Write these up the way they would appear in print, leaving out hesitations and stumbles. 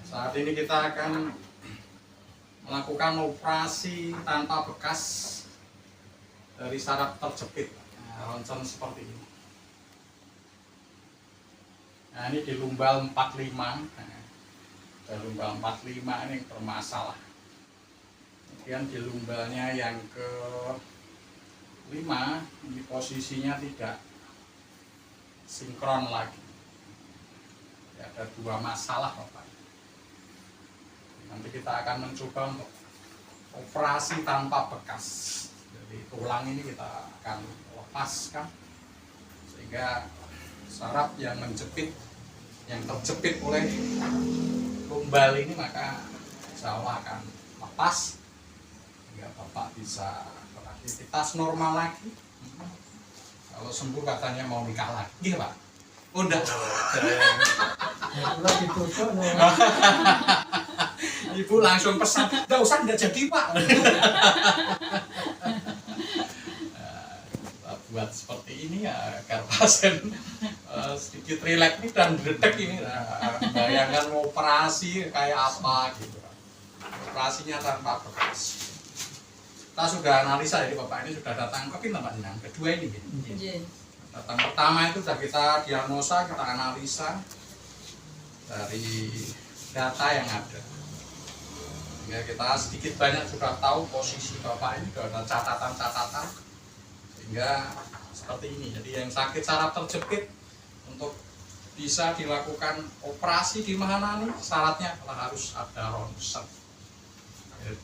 Saat ini kita akan melakukan operasi tanpa bekas dari saraf terjepit. Ronsen seperti ini. Nah, ini di lumbal 45. Di lumbal 45 ini bermasalah. Kemudian di lumbalnya yang ke 5 ini posisinya tidak sinkron lagi. Ya, ada 2 masalah Bapak. Nanti kita akan mencoba untuk operasi tanpa bekas. Jadi tulang ini kita akan lepaskan sehingga saraf yang terjepit oleh lumbal ini maka insya Allah akan lepas sehingga Bapak bisa beraktivitas normal lagi. Kalau sembuh katanya mau nikah lagi, iya Pak? Udah. Ibu langsung pesan, nggak usah, nggak jadi Pak. Buat seperti ini ya agar pasien sedikit rileks nih dan dedek ini. Bayangkan mau operasi kayak apa gitu. Operasinya tanpa bekas. Kita sudah analisa, jadi Bapak ini sudah datang ke tempat yang kedua ini. Gitu. Datang pertama itu sudah kita diagnosa, kita analisa dari data yang ada. Sehingga kita sedikit banyak sudah tahu posisi Bapak ini, sudah ada catatan-catatan. Sehingga seperti ini. Jadi yang sakit saraf terjepit untuk bisa dilakukan operasi di mana nih, syaratnya adalah harus ada ronsen.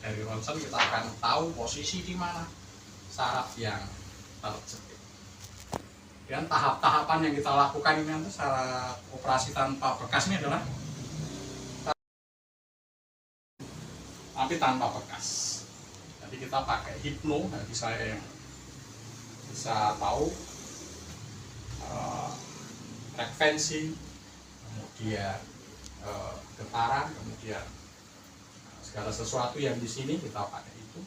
Dari ronsen kita akan tahu posisi di mana saraf yang terjepit. Dan tahap-tahapan yang kita lakukan ini nanti secara operasi tanpa bekas ini adalah tapi tanpa bekas. Jadi kita pakai hipno, jadi saya yang bisa tahu frekuensi, kemudian getaran, kemudian segala sesuatu yang di sini kita pakai itu.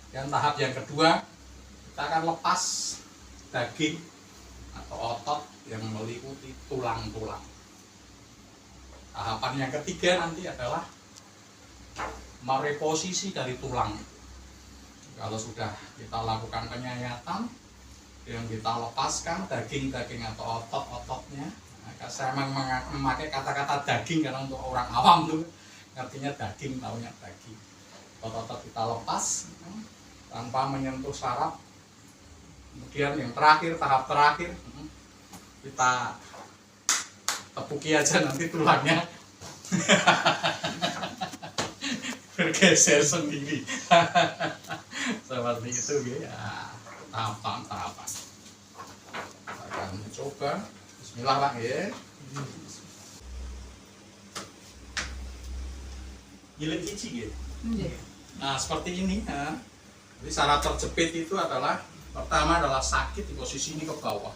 Dan tahap yang kedua kita akan lepas daging atau otot yang meliputi tulang-tulang. Tahapan yang ketiga nanti adalah mereposisi dari tulang. Kalau sudah kita lakukan penyayatan yang kita lepaskan daging-daging atau otot-ototnya, maka saya memang memakai kata-kata daging karena untuk orang awam tuh artinya daging, taunya daging. Otot-otot kita lepas tanpa menyentuh saraf. Kemudian yang terakhir, tahap terakhir kita tepuki aja nanti tulangnya bergeser sendiri. Seperti itu ya, tahapan-tahapan. Akan mencoba. Bismillah Pak ya. Giling cici gitu. Nah seperti ini ya. Jadi saraf terjepit itu adalah pertama adalah sakit di posisi ini ke bawah.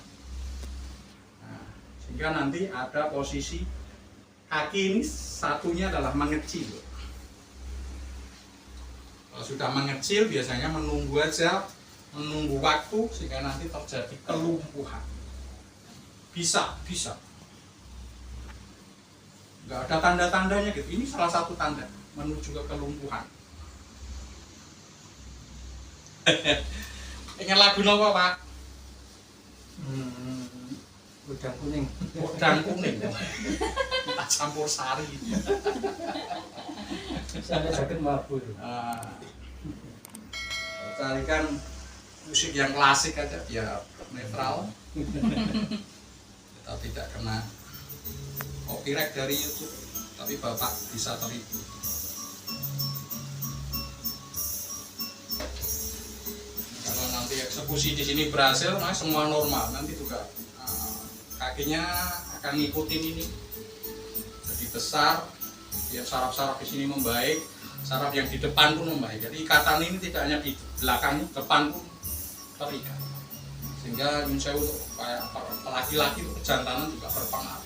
Nah, sehingga nanti ada posisi kaki ini satunya adalah mengecil. Kalau sudah mengecil biasanya menunggu waktu sehingga nanti terjadi kelumpuhan. Bisa. Nggak ada tanda-tandanya gitu. Ini salah satu tanda menuju ke kelumpuhan. Pengen lagu apa Pak? Udang kuning. Udang kuning. Kita campur sari. Saya sakit mabur. Carikan musik yang klasik aja biar netral. Kita tidak kena copyright dari YouTube, tapi Bapak bisa terhibur. Kalau nanti eksekusi di sini berhasil, nah semua normal. Nanti juga kakinya akan ngikutin ini, jadi besar. Biar saraf-saraf di sini membaik, saraf yang di depan pun membaik. Jadi ikatan ini tidak hanya di belakang, depan pun terikat. Sehingga misalnya untuk laki-laki untuk kejantanan juga berpengaruh.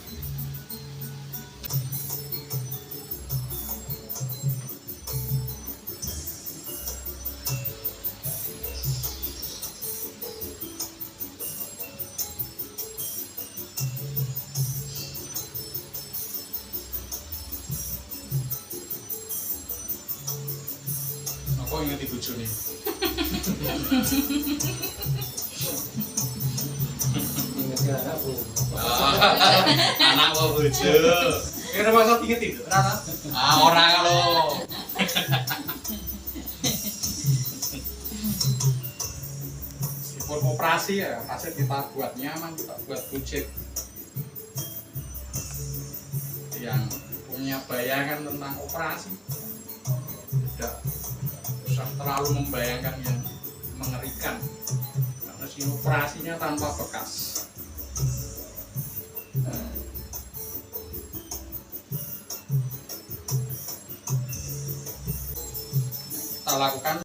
Kok inget ibu Juni? Ingat anakku. Anak mau bojo. Kira masa inget itu? Rana? Orang lo. Meskipun operasi ya, pasti kita buat nyaman, kita buat buncit. Yang punya bayangan tentang operasi tidak usah terlalu membayangkan yang mengerikan, karena si operasinya tanpa bekas. Kita lakukan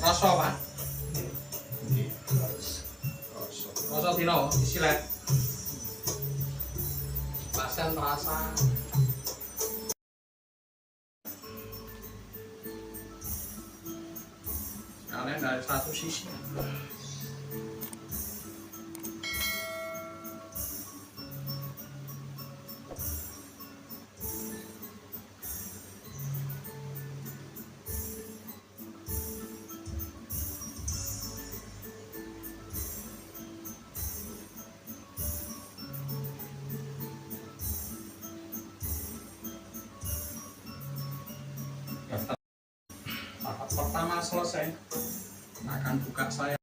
rasa apa? Rasa tino isilet pasien terasa kalian dari satu sisi. Tahap pertama selesai, akan buka saya.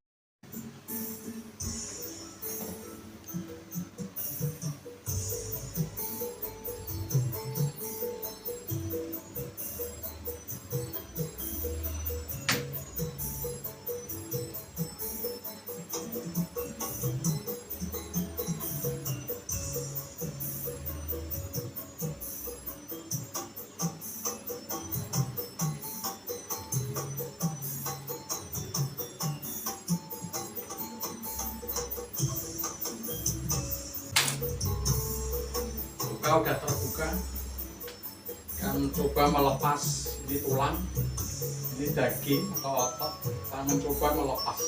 Udah terbuka, akan coba melepas ini tulang, ini daging atau otot, kita mencoba melepas.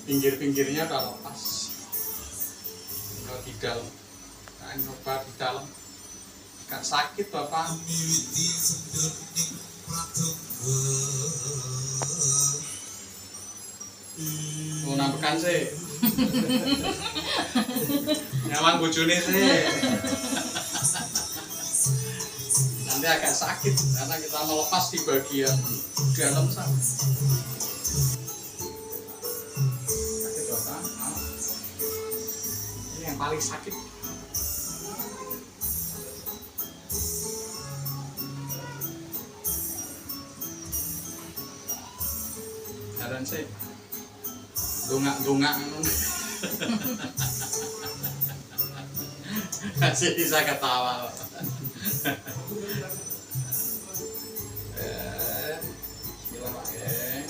Pinggir-pinggirnya udah lepas, tinggal di dalam. Nah, coba di dalam, gak sakit bapak. Mau nampekan sih, nyaman bojone sih. Nanti agak sakit karena kita melepas di bagian dalam sana. Ini yang paling sakit. Dan sih dongak masih bisa ketawa. Gila Pak ya.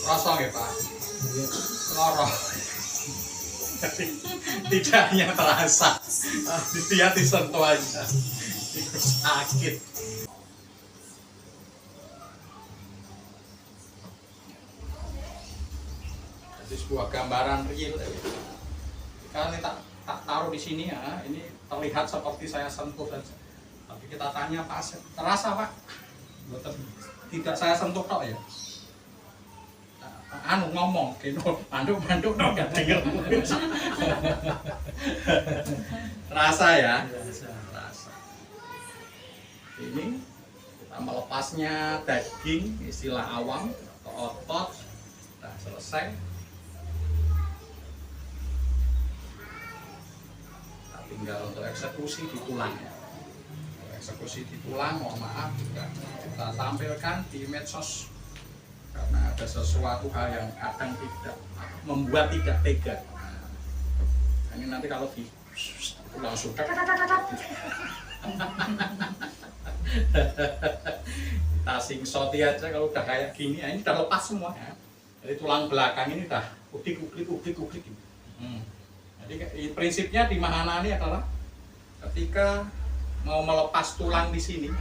Rasa ya Pak, loro. Jadi tidak hanya terasa, dia disentuh aja. sakit. Jadi sebuah gambaran real. Kalau ini tak taruh di sini ya, ini terlihat seperti saya sentuh saja. Tapi kita tanya pasien, terasa Pak? Tidak saya sentuh tok ya. Anu ngomong, gitu, manduk dong gak denger. Rasa ya, rasa. Ini kita melepasnya daging, istilah awam atau otot, nah selesai. Nah, tinggal untuk eksekusi di tulang ya. Eksekusi di tulang, mohon maaf juga kita tampilkan di medsos. Karena ada sesuatu hal yang kadang tidak membuat tidak tega. Nah, ini nanti kalau di langsung kita singsoti aja kalau udah kayak gini, ini udah lepas semua ya. Jadi tulang belakang ini udah ublik gitu. Jadi prinsipnya di Mahanani adalah ketika mau melepas tulang di sini,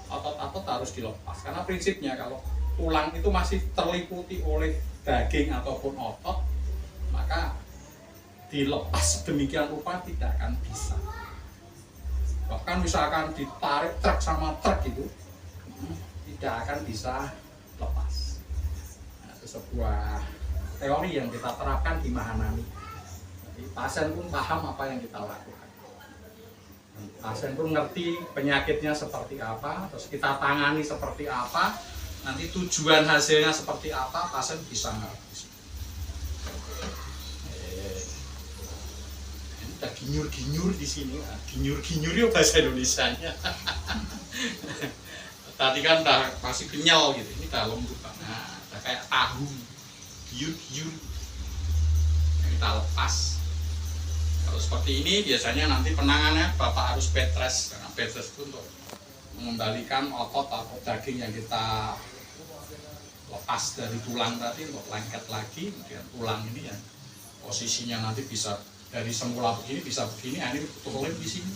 otot-otot harus dilepas. Karena prinsipnya kalau tulang itu masih terliputi oleh daging ataupun otot, maka dilepas demikian rupa tidak akan bisa. Bahkan misalkan ditarik truk sama truk itu tidak akan bisa lepas. Nah, itu sebuah teori yang kita terapkan di Mahanani. Jadi pasien pun paham apa yang kita lakukan. Pasien pun ngerti penyakitnya seperti apa, terus kita tangani seperti apa. Nanti tujuan hasilnya seperti apa, pasien bisa ngerti. Ini udah ginyur-ginyur di sini, ginyur-ginyur ya bahasa Indonesianya. Tadi kan udah masih kenyal gitu, ini udah lembut banget, udah kayak tahu, ginyur-ginyur. Kita lepas. Kalau seperti ini biasanya nanti penanganannya Bapak harus bed rest, karena bed rest itu untuk mengembalikan otot atau daging yang kita lepas dari tulang tadi untuk lengket lagi, kemudian tulang ini ya posisinya nanti bisa dari semula begini bisa begini, ini turun di sini.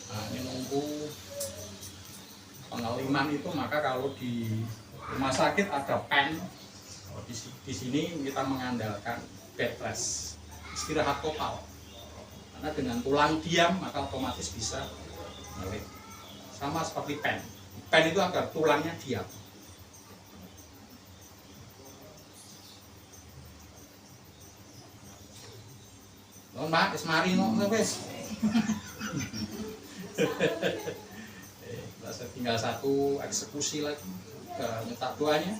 Nah, ini nunggu pengeliman itu, maka kalau di rumah sakit ada pen, kalau di sini kita mengandalkan bed rest, istirahat total. Karena dengan tulang diam maka otomatis bisa ngelik. Sama seperti pen. Pen itu agar tulangnya diam. Loh Mbak, wis mari no wis. Tinggal satu eksekusi lagi. Minta doanya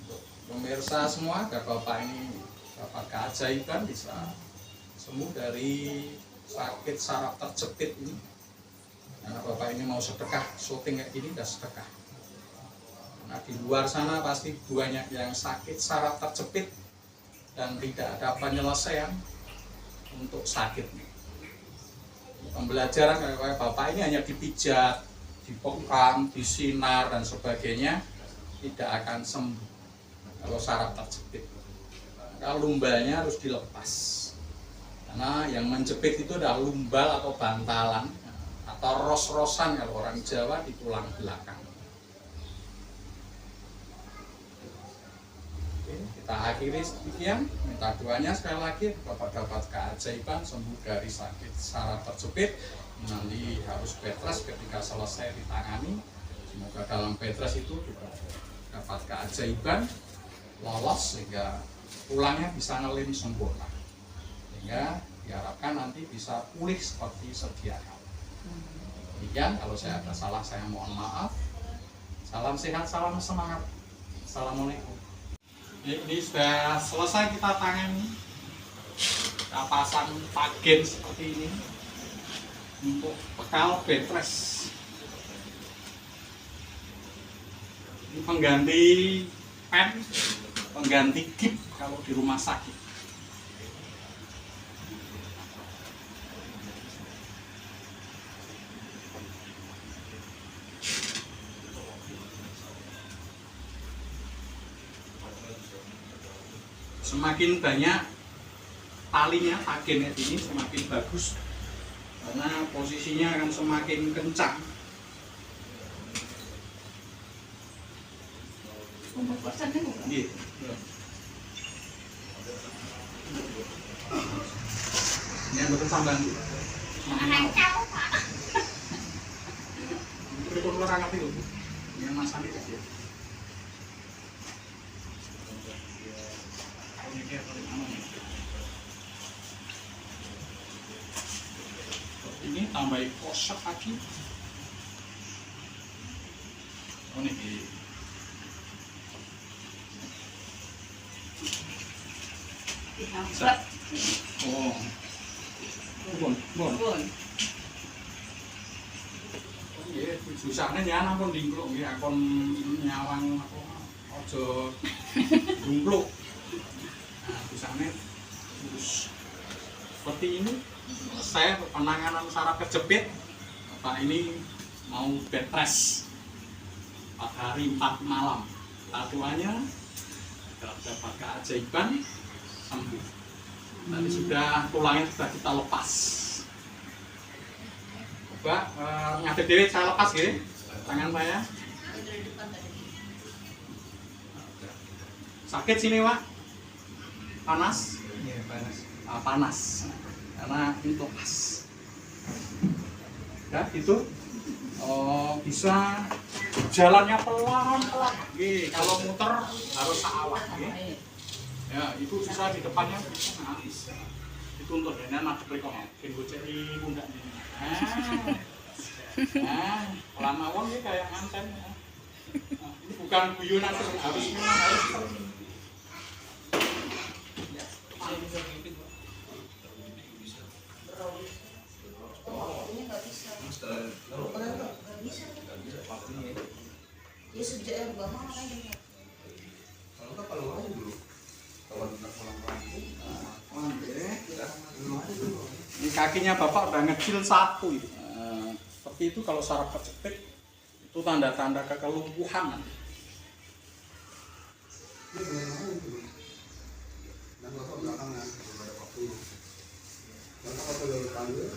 untuk pemirsa semua agar Bapak ini dapat keajaiban, bisa sembuh dari sakit saraf terjepit ini. Karena Bapak ini mau sedekah, syuting kayak gini udah sedekah. Karena di luar sana pasti banyak yang sakit saraf terjepit dan tidak ada penyelesaian untuk sakitnya. Pembelajaran kayak Bapak ini hanya dipijat, dipengkam, disinar dan sebagainya, tidak akan sembuh kalau saraf terjepit. Kalau lumbalnya harus dilepas. Karena yang menjepit itu adalah lumbal atau bantalan atau ros-rosan kalau orang Jawa di tulang belakang. Oke, kita akhiri sekian. Minta doanya sekali lagi Bapak dapat keajaiban sembuh dari sakit saraf terjepit. Nanti harus bed rest ketika selesai ditangani. Semoga dalam bed rest itu juga dapat keajaiban, lolos sehingga tulangnya bisa ngelim sempurna. Sehingga diharapkan nanti bisa pulih seperti sedia kala. Demikian, kalau saya ada salah saya mohon maaf. Salam sehat, salam semangat. Assalamualaikum. Ini sudah selesai kita tangani. Kita pasang pagen seperti ini untuk bekal bed rest. Ini pengganti pen, pengganti gip kalau di rumah sakit. Semakin banyak talinya, pagennya ini semakin bagus karena posisinya akan semakin kencang. Iya. Ini yang betul samban. Itu keluar angkat itu. Yang masang itu dia. Ini tambah kosong lagi. Oh ini. Oh, bon. Susahnya ya nampun dingkluk ya kon nyawang ojo dumpluk. Nah, susahnya seperti ini. Saya penanganan saraf kejepit. Pak ini mau bed rest 4 hari 4 malam. Tatuannya dapat keajaiban sembuh. Tadi sudah tulangnya sudah kita lepas. Coba ngadep dewe saya lepas gitu tangan saya. Sakit sini Pak? Panas? Iya, panas. Panas karena ini lepas. Ya itu bisa jalannya pelan-pelan. Kalau muter harus seawak. Ya itu susah di depannya bisa. Itu untuk dana nak klikok. Tinggal cari pundak ini. Pelan mawon ini kayak nganten. Ini bukan guyonan harus memang harus. Ya sejak yang lama kan ini. Kalau nggak kalau aja dulu. Kalau nggak pulang Ini kakinya bapak udah ngecil satu. Seperti itu kalau saraf kejepit itu tanda-tanda kekelumpuhan. Dan bapak belakangan ada waktu. Bapak foto dari panggil.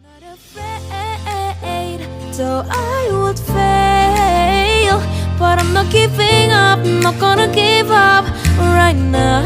Not afraid, so I would fail, but I'm not giving up, I'm not gonna give up right now.